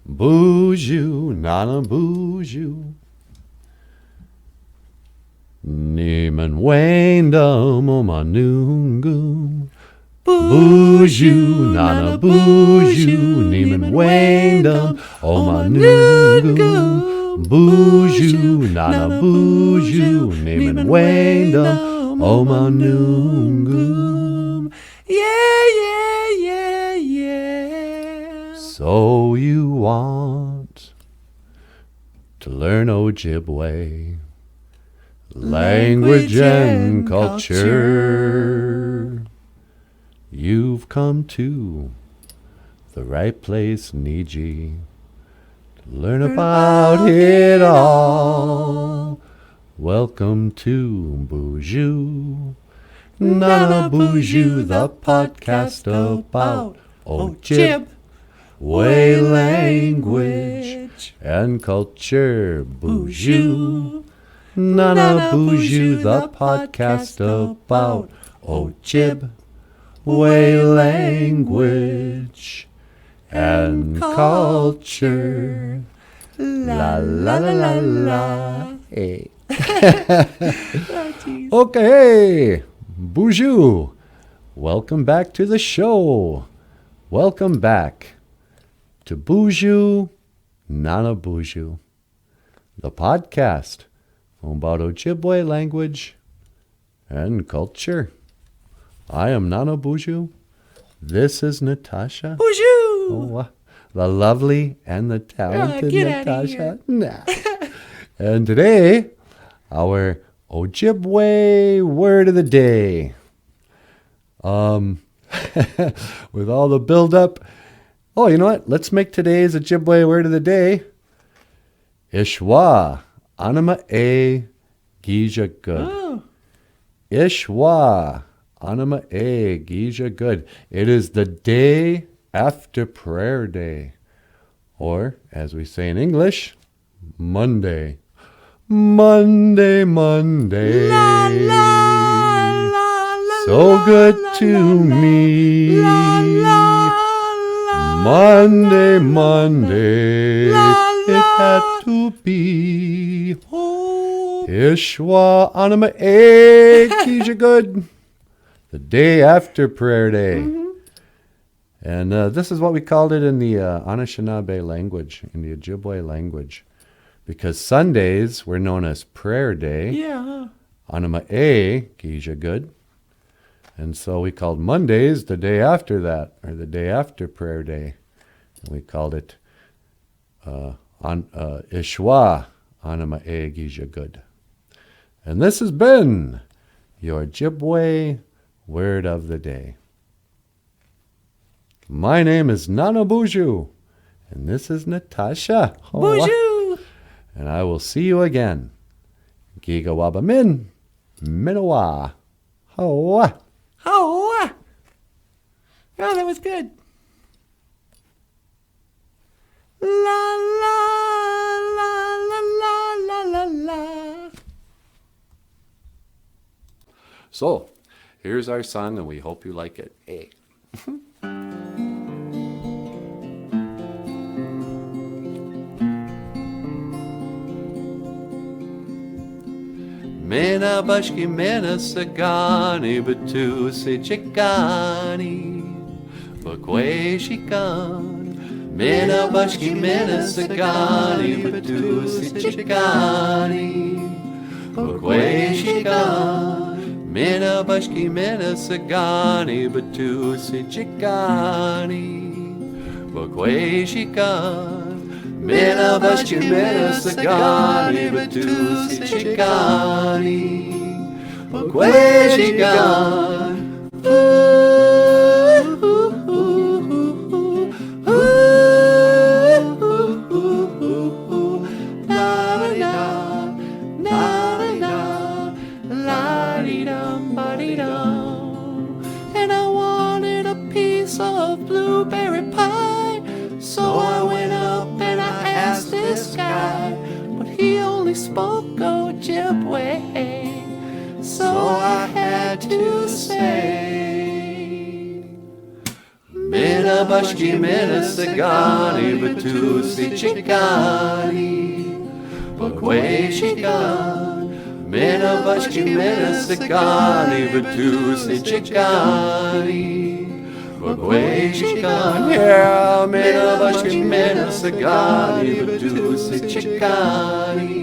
BOOZHOO, nana BOOZHOO. Nemen Wayndom o manungum. BOOZHOO, nana BOOZHOO. Nemen Wayndom o manungum. BOOZHOO, nana BOOZHOO. Nemen Wayndom o manungum. Yeah, yeah, yeah, yeah. So you want to learn Ojibwe language and culture. You've come to the right place, Niji, to learn about it all. Welcome to BOOZHOO, Nana BOOZHOO, the podcast about Ojibwe language and culture. BOOZHOO, Nana BOOZHOO, the podcast about Ojibwe language and culture. La la la la la. Hey. Okay, BOOZHOO, welcome back to the show. Welcome back to BOOZHOO, Nana BOOZHOO, the podcast about Ojibwe language and culture. I am Nana BOOZHOO. This is Natasha. BOOZHOO! Oh, the lovely and the talented get Natasha. Nah. And today, our Ojibwe word of the day. With all the build-up. Oh, you know what? Let's make today's Ojibwe word of the day. Ishwa anima e gija good. Oh. Ishwa anima e gija good. It is the day after prayer day. Or, as we say in English, Monday. Monday, Monday. La, la, la, la, so la, good la, to la, me. la, la, la, Monday, Monday, la, it la. had to be. Oh. Ishwa anima e gija good. The day after prayer day. Mm-hmm. And this is what we called it in the Anishinaabe language, in the Ojibwe language. Because Sundays were known as prayer day. Yeah. Anima e gija good. And so we called Mondays the day after that, or the day after prayer day. And we called it Ishwa anima e gija good. And this has been your Ojibwe word of the day. My name is Nana BOOZHOO, and this is Natasha. BOOZHOO! And I will see you again. Giga waba min, minawa. Hoa. Oh, oh, that was good. La la la la la la la la. So, here's our song, and we hope you like it. Hey. Mena bashki mena sagani batu se chikani bakwe shikan. Mena bashki mena sagani batu se chikani bakwe shikan. Mena bashki mena sagani batu se chikani bakwe shikan. Mena bashki mena sagani batu si chikani bakwe shikan. And I wanted a piece of blueberry pie, so I went up and I asked this guy, but he only spoke Ojibwe, so I had to say, Mena Mina bashki mina sagani batusi chikani Bakwe shikan Mina bashki mina sagani batusi chikani Bakwe shikan Yeah, mina bashki mina sagani batusi chikani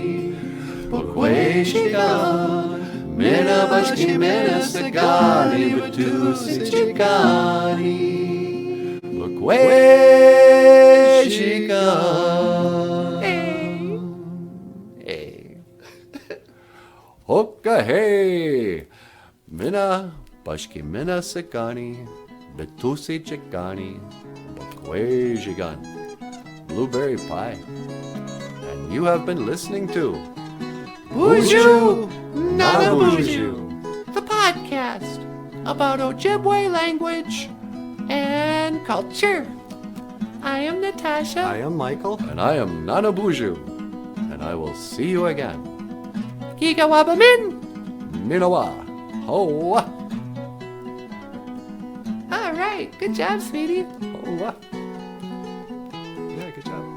Bakwe shikan Mina bashki mina sagani batusi chikani Bakwe shikan Hey Hokka hey Mina bashki mina sagani batusi chikani Bakwe shikan Blueberry pie. And you have been listening to BOOZHOO, not a BOOZHOO, the podcast about Ojibwe language and culture. I am Natasha. I am Michael. And I am Nana BOOZHOO. And I will see you again. Gigawabamin! Minawa. Hoa. All right, good job, sweetie. Hoa. Yeah, good job.